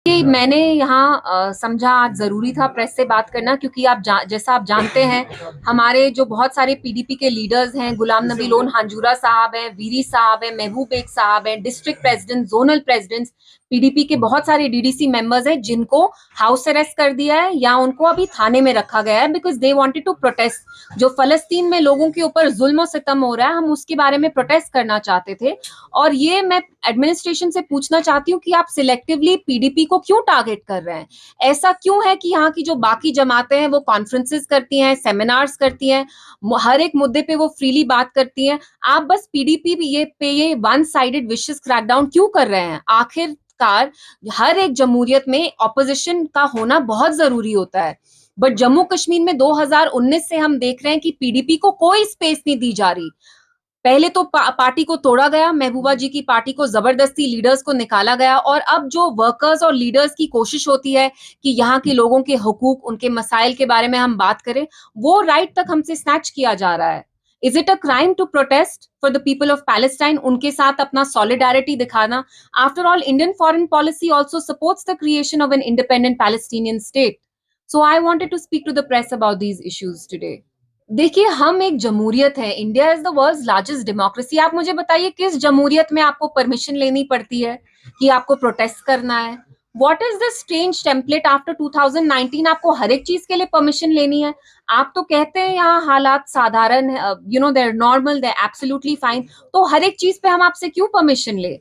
कि मैंने यहाँ समझा आज जरूरी था प्रेस से बात करना, क्योंकि जैसा आप जानते हैं, हमारे जो बहुत सारे पीडीपी के लीडर्स हैं, गुलाम नबी लोन हांजूरा साहब हैं, वीरी साहब हैं, महबूब बेग साहब हैं, district president, zonal presidents, PDP के बहुत सारे डीडीसी मेंबर्स हैं जिनको हाउस अरेस्ट कर दिया है या उनको अभी थाने में रखा गया है because they wanted to protest. जो फलस्तीन में लोगों के ऊपर जुल्म और सितम हो रहा है, हम उसके बारे में प्रोटेस्ट करना चाहते थे। और ये मैं एडमिनिस्ट्रेशन से पूछना चाहती हूँ कि आप सिलेक्टिवली पीडीपी को क्यों टारगेट कर रहे हैं? ऐसा क्यों है कि यहाँ की जो बाकी जमातें हैं वो कॉन्फ्रेंसेस करती हैं, सेमिनार्स करती हैं, हर एक मुद्दे पे वो फ्रीली बात करती हैं, आप बस पीडीपी ये वन साइडेड विशियस क्रैकडाउन क्यों कर रहे हैं? आखिरकार हर एक जमहूरियत में ऑपोजिशन का होना बहुत जरूरी होता है, बट जम्मू कश्मीर में 2019 से हम देख रहे हैं कि पीडीपी को कोई स्पेस नहीं दी जा रही। पहले तो पार्टी को तोड़ा गया, महबूबा जी की पार्टी को जबरदस्ती लीडर्स को निकाला गया, और अब जो वर्कर्स और लीडर्स की कोशिश होती है कि यहाँ के लोगों के हुकूक, उनके मसाइल के बारे में हम बात करें, वो राइट तक हमसे स्नैच किया जा रहा है। Is it a crime to protest for the people of Palestine? उनके साथ अपना सॉलिडारिटी दिखाना। After all, Indian foreign policy also supports the creation of an independent Palestinian state. So I wanted to speak to the press about these issues today. देखिए, हम एक जमहूरियत है, India is the world's largest democracy. आप मुझे बताइए, किस जमहूरियत में आपको परमिशन लेनी पड़ती है कि आपको प्रोटेस्ट करना है? What is the strange template? After 2019 आपको हर एक चीज के लिए परमिशन लेनी है? आप तो कहते हैं यहाँ हालात साधारण है, देर नॉर्मल, देर एब्सोल्युटली फाइन, तो हर एक चीज पे हम आपसे क्यों परमिशन ले?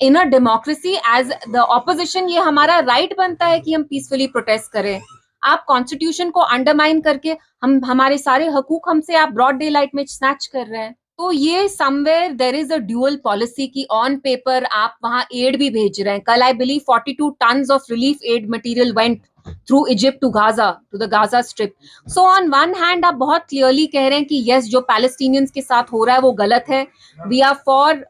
In a democracy as the opposition ये हमारा राइट बनता है कि हम पीसफुली प्रोटेस्ट करें। आप कॉन्स्टिट्यूशन को अंडरमाइन करके हमारे सारे हकूक हमसे आप ब्रॉड डे लाइट में स्नैच कर रहे हैं। तो ये somewhere there is a dual policy की ऑन पेपर आप वहां एड भी भेज रहे हैं। कल I believe 42 tons of relief aid material went through Egypt to Gaza, to the Gaza strip. So on one hand आप बहुत क्लियरली कह रहे हैं कि यस, जो पैलेस्टीनियंस के साथ हो रहा है वो गलत है, we are for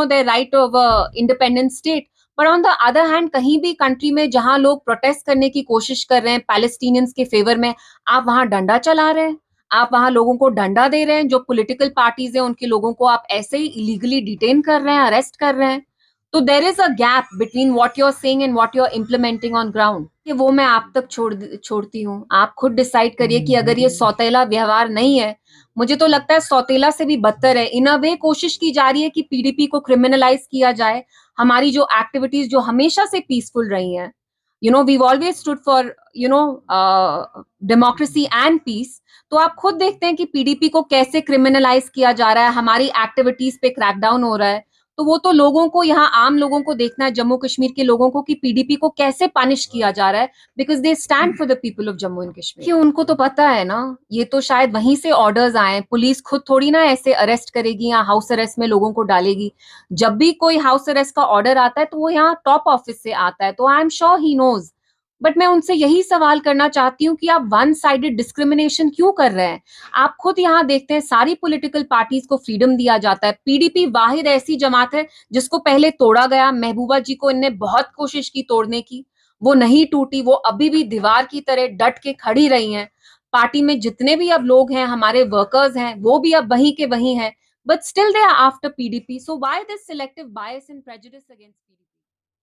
their right of independent state, पर ऑन द अदर हैंड कहीं भी कंट्री में जहां लोग प्रोटेस्ट करने की कोशिश कर रहे हैं पैलेस्टीनियंस के फेवर में, आप वहां डंडा चला रहे हैं, आप वहां लोगों को डंडा दे रहे हैं। जो पॉलिटिकल पार्टीज हैं उनके लोगों को आप ऐसे ही इलीगली डिटेन कर रहे हैं, अरेस्ट कर रहे हैं। तो there is a gap between what you are saying and what you are implementing on ground. वो मैं आप तक छोड़ती हूँ, आप खुद डिसाइड करिए कि अगर ये सौतेला व्यवहार नहीं है, मुझे तो लगता है सौतेला से भी बदतर है। इन अ वे कोशिश की जा रही है कि पीडीपी को क्रिमिनलाइज किया जाए। हमारी जो एक्टिविटीज जो हमेशा से पीसफुल रही हैं, we've always stood for democracy and peace. तो आप खुद देखते हैं कि पीडीपी को कैसे क्रिमिनलाइज किया जा रहा है, हमारी एक्टिविटीज पे क्रैकडाउन हो रहा है। तो वो तो लोगों को, यहाँ आम लोगों को देखना है, जम्मू कश्मीर के लोगों को, कि पीडीपी को कैसे पनिश किया जा रहा है, because they stand for the people of Jammu and Kashmir. कि उनको तो पता है ना, ये तो शायद वहीं से ऑर्डर्स आए। पुलिस खुद थोड़ी ना ऐसे अरेस्ट करेगी या हाउस अरेस्ट में लोगों को डालेगी। जब भी कोई हाउस अरेस्ट का ऑर्डर आता है तो वो यहाँ टॉप ऑफिस से आता है, तो I am sure he knows. But मैं उनसे यही सवाल करना चाहती हूँ कि आप वन साइडेड डिस्क्रिमिनेशन क्यों कर रहे हैं? आप खुद यहाँ देखते हैं, सारी पॉलिटिकल पार्टीज को फ्रीडम दिया जाता है, पीडीपी वाहिद ऐसी जमात है जिसको पहले तोड़ा गया। महबूबा जी को इनने बहुत कोशिश की तोड़ने की, वो नहीं टूटी, वो अभी भी दीवार की तरह डट के खड़ी रही हैं। पार्टी में जितने भी अब लोग हैं, हमारे वर्कर्स हैं, वो भी अब वहीं के वहीं हैं, but still they are after PDP. So why this selective bias and prejudice against